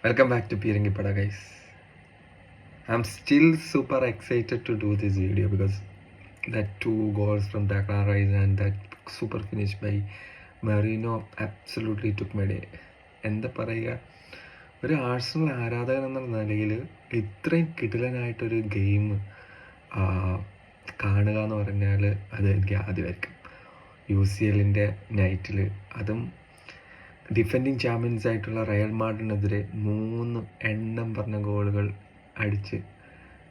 Welcome back to Pirangipada, guys. I'm still super excited to do this video because that 2 goals from Declan Rice and that super finish by Marino absolutely took my day. എന്താ പറയുക, ഒരു Arsenal ആരാധകൻ എന്ന നിലയിൽ ഇത്രയും കിടിലനായിട്ടൊരു game കാണുക എന്ന് പറഞ്ഞാൽ അത് എനിക്ക് ആദ്യമായിരിക്കും. UCLൻ്റെ നൈറ്റിൽ, അതും ഡിഫെൻഡിങ് ചാമ്പ്യൻസ് ആയിട്ടുള്ള റയൽ മാഡ്രിഡിനെതിരെ 3 എണ്ണം പറഞ്ഞ ഗോളുകൾ അടിച്ച്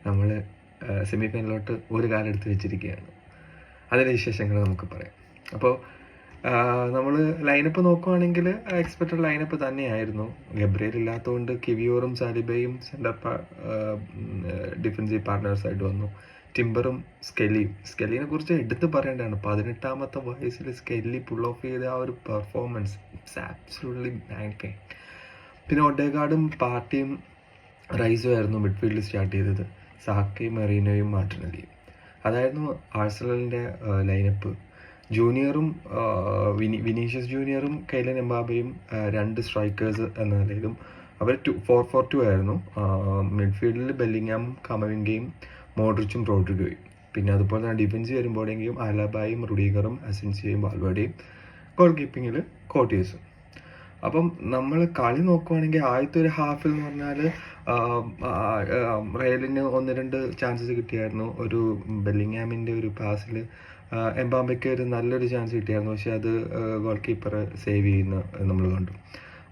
നമ്മൾ സെമി ഫൈനലിലോട്ട് ഒരു കാലെടുത്ത് വെച്ചിരിക്കുകയാണ്. അതിൻ്റെ വിശേഷങ്ങൾ നമുക്ക് പറയാം. അപ്പോൾ നമ്മൾ ലൈനപ്പ് നോക്കുവാണെങ്കിൽ എക്സ്പെക്റ്റഡ് ലൈനപ്പ് തന്നെയായിരുന്നു. ഗബ്രിയേൽ ഇല്ലാത്തതുകൊണ്ട് കിവിയോറും സാലിബയും സെൻറ്റർ ഡിഫൻസീവ് പാർട്ട്നേഴ്സായിട്ട് വന്നു. ടിംബറും സ്കെല്ലിനെ കുറിച്ച് എടുത്ത് പറയേണ്ടതാണ്. 18ാമത്തെ വയസ്സിൽ സ്കെല്ലി പുൾ ഓഫ് ചെയ്ത ആ ഒരു പെർഫോമൻസ് ഇറ്റ്സ് ആബ്സല്യൂട്ട്ലി മാഗ്നിഫൈങ്. പിന്നെ ഒഡേഗാർഡും പാർട്ടിയും റൈസും ആയിരുന്നു മിഡ്ഫീൽഡിൽ സ്റ്റാർട്ട് ചെയ്തത്. സാക്കയും മെറീനോയും മാർട്ടിനെല്ലിയും അതായിരുന്നു ആഴ്സണലിൻ്റെ ലൈനപ്പ്. ജൂനിയറും വിനീഷ്യസ് ജൂനിയറും കൈലൻ എംബാബയും 2 സ്ട്രൈക്കേഴ്സ് എന്ന നിലയിലും അവർ 4-4-2 ആയിരുന്നു. മിഡ്ഫീൽഡിൽ ബെല്ലിങ്ങാമും കമവിംഗയും മോഡ്രിച്ചും റോഡ്രിഗോയും. പിന്നെ അതുപോലെ തന്നെ ഡിഫൻസ് വരുമ്പോഴെങ്കിലും അലബായും റുഡീഗറും അസെൻസിയോയും വാൽവേർഡയും. ഗോൾ കീപ്പിങ്ങിൽ കോർട്ടിയസും. അപ്പം നമ്മൾ കളി നോക്കുവാണെങ്കിൽ ആദ്യത്തെ ഒരു ഹാഫിൽ എന്ന് പറഞ്ഞാൽ റയലിന് 1-2 ചാൻസസ് കിട്ടിയായിരുന്നു. ഒരു ബെല്ലിങ്ങാമിൻ്റെ ഒരു പാസിൽ എംബാബയ്ക്ക് ഒരു നല്ലൊരു ചാൻസ് കിട്ടിയായിരുന്നു, പക്ഷെ അത് ഗോൾ കീപ്പർ സേവ് ചെയ്യുന്ന നമ്മൾ കണ്ടു.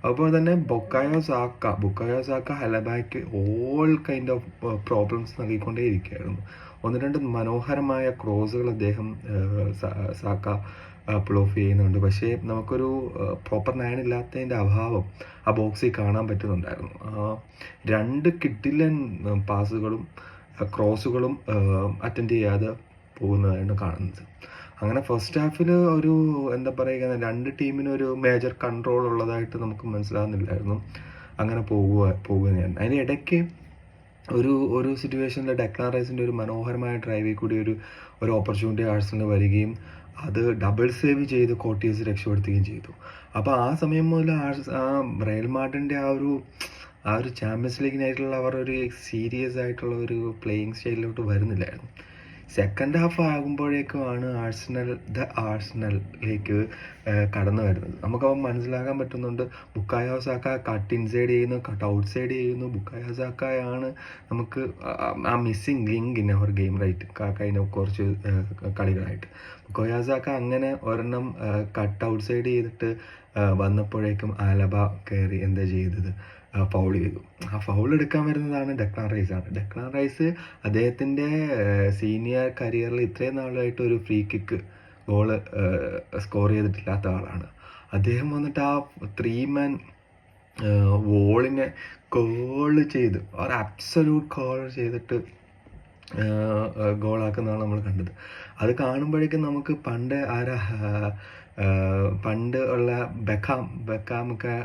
അതുപോലെ തന്നെ ബുക്കായോ സാക്ക ഹലബായ്ക്ക് ഓൾ കൈൻഡ് ഓഫ് പ്രോബ്ലംസ് നൽകിക്കൊണ്ടേ ഇരിക്കുകയായിരുന്നു. 1-2 മനോഹരമായ ക്രോസുകൾ അദ്ദേഹം സാക്ക പുൾ ഓഫ് ചെയ്യുന്നുണ്ട്. പക്ഷേ നമുക്കൊരു പ്രോപ്പർ 9 ഇല്ലാത്തതിൻ്റെ അഭാവം ആ ബോക്സിൽ കാണാൻ പറ്റുന്നുണ്ടായിരുന്നു. 2 കിഡിലൻ പാസുകളും ക്രോസുകളും അറ്റൻഡ് ചെയ്യാതെ പോകുന്നതാണ് കാണുന്നത്. അങ്ങനെ ഫസ്റ്റ് ഹാഫിൽ ഒരു എന്താ പറയുക, 2 ടീമിനും ഒരു മേജർ കൺട്രോൾ ഉള്ളതായിട്ട് നമുക്ക് മനസ്സിലാകുന്നില്ലായിരുന്നു. അങ്ങനെ പോകുകയായിരുന്നു. അതിന് ഇടയ്ക്ക് ഒരു സിറ്റുവേഷനിൽ ഡെക്ലാൻ റൈസിൻ്റെ ഒരു മനോഹരമായ ഡ്രൈവിൽ കൂടി ഒരു ഓപ്പർച്യൂണിറ്റി ആഴ്സണലിന് വരികയും അത് ഡബിൾ സേവ് ചെയ്ത് കോർട്ടിയസ് രക്ഷപ്പെടുത്തുകയും ചെയ്തു. അപ്പോൾ ആ സമയം മുതൽ റയൽ മാഡ്രിഡിൻ്റെ ആ ഒരു ചാമ്പ്യൻസ് ലീഗിനായിട്ടുള്ള അവർ ഒരു സീരിയസ് ആയിട്ടുള്ള ഒരു പ്ലേയിങ് സ്റ്റൈലിലോട്ട് വരുന്നില്ലായിരുന്നു. സെക്കൻഡ് ഹാഫ് ആകുമ്പോഴേക്കുമാണ് ആഴ്സണലിലേക്ക് കടന്നു വരുന്നത്. നമുക്കപ്പോൾ മനസ്സിലാക്കാൻ പറ്റുന്നുണ്ട്. ബുക്കായോ സാക്ക കട്ട് ഇൻസൈഡ് ചെയ്യുന്നു, കട്ട് ഔട്ട് സൈഡ് ചെയ്യുന്നു. ബുക്കായോ സാക്കയാണ് നമുക്ക് ആ missing link in our game right കഴിഞ്ഞ കുറച്ച് കളികളായിട്ട്. ബുക്കായോ സാക്ക അങ്ങനെ ഒരെണ്ണം കട്ട് ഔട്ട് സൈഡ് ചെയ്തിട്ട് വന്നപ്പോഴേക്കും ആലബ കയറി എന്താ ചെയ്തത്, ഫൗൾ ചെയ്തു. ആ ഫൗൾ എടുക്കാൻ വരുന്നതാണ് ഡെക്ലാൻ റൈസ്. അദ്ദേഹത്തിൻ്റെ സീനിയർ കരിയറിൽ ഇത്രയും നാളായിട്ട് ഒരു ഫ്രീ കിക്ക് ഗോള് സ്കോർ ചെയ്തിട്ടില്ലാത്ത ആളാണ്. അദ്ദേഹം വന്നിട്ട് ആ 3 മാൻ വോളിനെ ചെയ്ത് ഒരു അബ്സല്യൂട്ട് കോൾ ചെയ്തിട്ട് ഗോളാക്കുന്നതാണ് നമ്മൾ കണ്ടത്. അത് കാണുമ്പോഴേക്കും നമുക്ക് പണ്ട് ഉള്ള ബെക്കാമൊക്കെ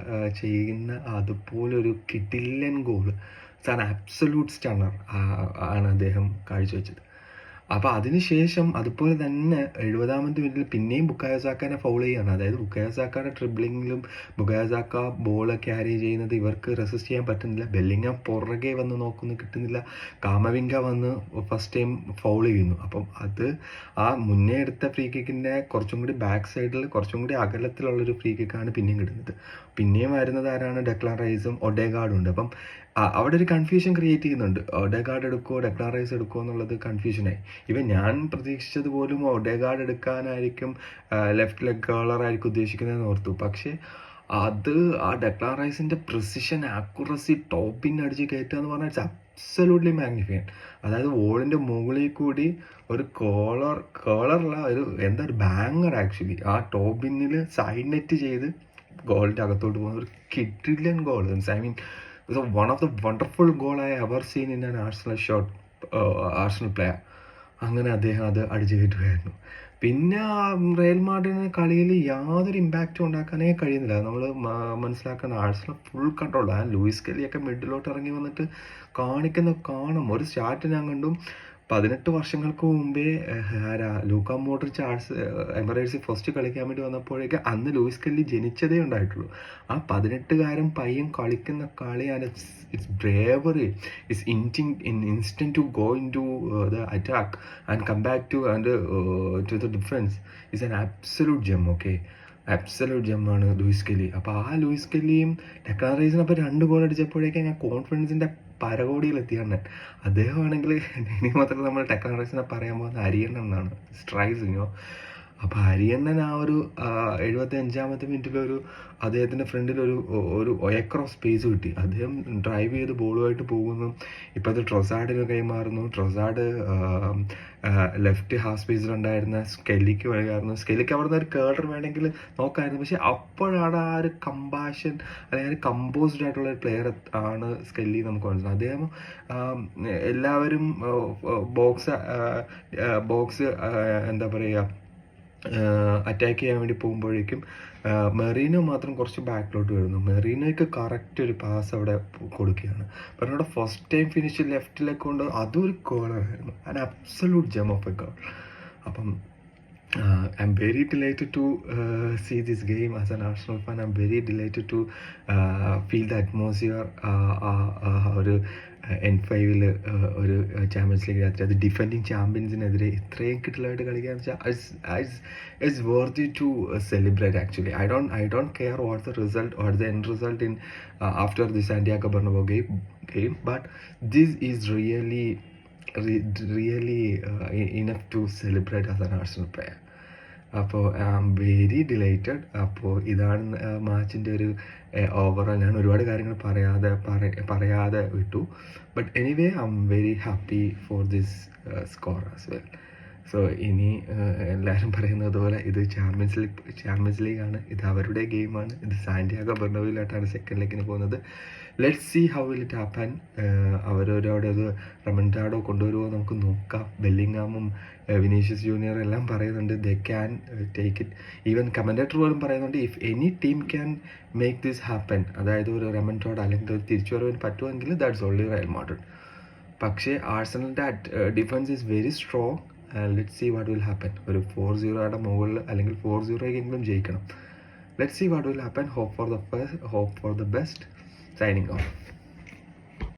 ചെയ്യുന്ന അതുപോലൊരു കിടിലൻ ഗോൾ, ആബ്സല്യൂട്ട് സ്റ്റണ്ണർ ആണ് അദ്ദേഹം കാഴ്ചവെച്ചത്. അപ്പോൾ അതിനുശേഷം അതുപോലെ തന്നെ 70ാമത്തെ മിനിറ്റിൽ പിന്നെയും ബുക്കായോ സാക്കനെ ഫൗൾ ചെയ്യുകയാണ്. അതായത് ബുക്കായോ സാക്കയുടെ ട്രിബിളിങ്ങിലും ബുക്കായോ സാക്ക ബോൾ ക്യാരി ചെയ്യുന്നത് ഇവർക്ക് റെസിസ്റ്റ് ചെയ്യാൻ പറ്റുന്നില്ല. ബെല്ലിങ്ങാം പുറകെ വന്ന് നോക്കുന്നു, കിട്ടുന്നില്ല. കാമവിംഗ വന്ന് ഫസ്റ്റ് ടൈം ഫൗൾ ചെയ്യുന്നു. അപ്പം അത് ആ മുന്നേ എടുത്ത ഫ്രീ കിക്കിൻ്റെ കുറച്ചും കൂടി ബാക്ക് സൈഡിൽ കുറച്ചും കൂടി അകലത്തിലുള്ളൊരു ഫ്രീ കിക്കാണ് പിന്നെയും കിട്ടുന്നത്. പിന്നെയും വരുന്നത് ആരാണ്, ഡെക്ലാൻ റൈസും ഒഡേഗാർഡും ഉണ്ട്. അപ്പം അവിടെ ഒരു കൺഫ്യൂഷൻ ക്രിയേറ്റ് ചെയ്യുന്നുണ്ട്. ഒഡേഗാർഡ് എടുക്കുമോ ഡെക്ലാൻ റൈസ് എടുക്കുമോ എന്നുള്ളത് കൺഫ്യൂഷനായി. ഇവൻ ഞാൻ പ്രതീക്ഷിച്ചത് പോലും ഒഡേഗാർഡ് എടുക്കാനായിരിക്കും, ലെഫ്റ്റ് ലെഗ് കേളറായിരിക്കും ഉദ്ദേശിക്കുന്നതെന്ന് ഓർത്തു. പക്ഷേ അത് ആ ഡെക്ലാൻ റൈസിൻ്റെ പ്രിസിഷൻ, ആക്യുറസി, ടോപ്പിന് അടിച്ച് കയറ്റുക എന്ന് പറഞ്ഞാൽ ഇറ്റ്സ് അബ്സല്യൂട്ട്ലി മാഗ്നിഫൈൻ. അതായത് വോളിൻ്റെ മുകളിൽ കൂടി ഒരു കേളറല്ല, ഒരു ബാങ്ങർ ആക്ച്വലി. ആ ടോപ്പിന്നിൽ സൈഡ് നെറ്റ് ചെയ്ത് ഗോളിൻ്റെ അകത്തോട്ട് പോകുന്ന ഒരു കിഡിലൻ goal. I mean one of the wonderful goal I ever seen in an Arsenal player. അങ്ങനെ അദ്ദേഹം അത് അടിച്ചു കയറ്റുകയായിരുന്നു. പിന്നെ റയൽ മാഡ്രിഡിന് കളിയിൽ യാതൊരു ഇമ്പാക്റ്റും ഉണ്ടാക്കാനേ കഴിയുന്നില്ല. നമ്മൾ മനസ്സിലാക്കുന്ന ആഴ്സണൽ ഫുൾ കൺട്രോൾ. ലൂയിസ് കെല്ലിയൊക്കെ മിഡിലോട്ട് ഇറങ്ങി വന്നിട്ട് കാണും. ഒരു സ്റ്റാർട്ട് ഞാൻ കണ്ടു, 18 വർഷങ്ങൾക്ക് മുമ്പേ ആരാ ലൂക്ക മോഡ്രിച്ച് എമിറേറ്റ്സിൽ ഫസ്റ്റ് കളിക്കാൻ വേണ്ടി വന്നപ്പോഴേക്ക് അന്ന് ലൂയിസ് കെല്ലി ജനിച്ചതേ ഉണ്ടായിട്ടുള്ളൂ. ആ 18-കാരൻ പയ്യൻ കളിക്കുന്ന കളിയാണ്. It's bravery, it's instant to go in to the attack and come back to the defence. It's an absolute gem. Okay, absolute ജെമ്മാണ് ലൂയിസ് കെല്ലി. അപ്പോൾ ആ ലൂയിസ് കെല്ലിയും ഡെക്ലാൻ റൈസിനപ്പോൾ 2 ഗോൾ അടിച്ചപ്പോഴേക്കും ഞാൻ കോൺഫിഡൻസിൻ്റെ പരകോടിയിലെത്തിയാണ് ഞാൻ. അദ്ദേഹമാണെങ്കിൽ ഇനി മാത്രം നമ്മൾ ഡെക്ലാൻ റൈസിനെ പറയാൻ പോകുന്ന അരിയണ്ണൻ എന്നാണ്, സ്ട്രൈസിങ്ങോ. അപ്പോൾ അരിയണ്ണൻ ആ ഒരു 75-ാമത്തെ മിനിറ്റിലൊരു അദ്ദേഹത്തിൻ്റെ ഫ്രണ്ടിലൊരു ഒയക്രോസ് സ്പേസ് കിട്ടി. അദ്ദേഹം ഡ്രൈവ് ചെയ്ത് ബോളുമായിട്ട് പോകുന്നു. ഇപ്പോഴത്തെ ട്രൊസാഡിന് കൈമാറുന്നു. ട്രൊസാഡ് ലെഫ്റ്റ് ഹാഫ് സ്പേസിലുണ്ടായിരുന്ന സ്കെല്ലിക്ക് വഴിയായിരുന്നു. സ്കെല്ലിക്ക് അവിടെ നിന്ന് ഒരു കേർഡർ വേണമെങ്കിൽ നോക്കായിരുന്നു. പക്ഷെ അപ്പോഴാണ് ആ ഒരു കമ്പാഷൻ അല്ലെങ്കിൽ കമ്പോസ്ഡ് ആയിട്ടുള്ള ഒരു പ്ലെയർ ആണ് സ്കെല്ലി നമുക്ക് മനസ്സിലാവും. അദ്ദേഹം എല്ലാവരും ബോക്സ് എന്താ പറയുക അറ്റാക്ക് ചെയ്യാൻ വേണ്ടി പോകുമ്പോഴേക്കും മെറീനോ മാത്രം കുറച്ച് ബാക്കിലോട്ട് വരുന്നു. മെറീനോയ്ക്ക് കറക്റ്റ് ഒരു പാസ് അവിടെ കൊടുക്കുകയാണ്. പക്ഷേ അവിടെ ഫസ്റ്റ് ടൈം ഫിനിഷ് ലെഫ്റ്റിലേക്ക് കൊണ്ട് അതൊരു കോളറായിരുന്നു. An absolute gem of a goal. അപ്പം I'm very delighted to see this game as an Arsenal fan. I'm very delighted to feel the atmosphere. ഒരു N5-ൽ ഒരു ചാമ്പ്യൻസ് ലീഗ് രാത്രി, അത് ഡിഫെൻഡിങ് ചാമ്പ്യൻസിനെതിരെ ഇത്രയും കിട്ടലായിട്ട് കളിക്കാന്ന് വെച്ചാൽ it's worthy to celebrate actually. I don't care what the result or the end result in after the Santiago Bernabeu game, but this is really enough to celebrate as an Arsenal player. അപ്പോൾ I am very delighted. അപ്പോൾ ഇതാണ് മാച്ചിൻ്റെ ഒരു overall. ഞാൻ ഒരുപാട് കാര്യങ്ങൾ പറയാതെ വിട്ടു. But anyway I am very happy for this score as well. So ഇനി എല്ലാവരും പറയുന്നത് പോലെ ഇത് ചാമ്പ്യൻസ് ലീഗാണ്, ഇത് അവരുടെ ഗെയിമാണ്. ഇത് സാന്റിയാഗോ ബെർണബിയിലായിട്ടാണ് സെക്കൻഡ് ലെഗിന് പോകുന്നത്. Let's see how will it happen. അവരവരവിടെ അത് റമൻഡാഡോ കൊണ്ടുവരുമോ നമുക്ക് നോക്കാം. ബെല്ലിംഗാമും വിനീഷ്യസ് ജൂനിയർ എല്ലാം പറയുന്നുണ്ട് they can take it. Even commentator പോലും പറയുന്നുണ്ട് if any team can make this happen, അതായത് ഒരു റമൻഡാഡോ അല്ലെങ്കിൽ ഒരു തിരിച്ചുവരവിന് പറ്റുമെങ്കിൽ ദാറ്റ്സ് ഓൺലി റയൽ മാഡ്രിഡ്. പക്ഷേ ആഴ്സണലിൻ്റെ defence is very strong. Let's see what will happen. ഒരു 4-0 മുകളിൽ അല്ലെങ്കിൽ 4-0 ജയിക്കണം. Let's see what will happen. Hope for the best. Signing off.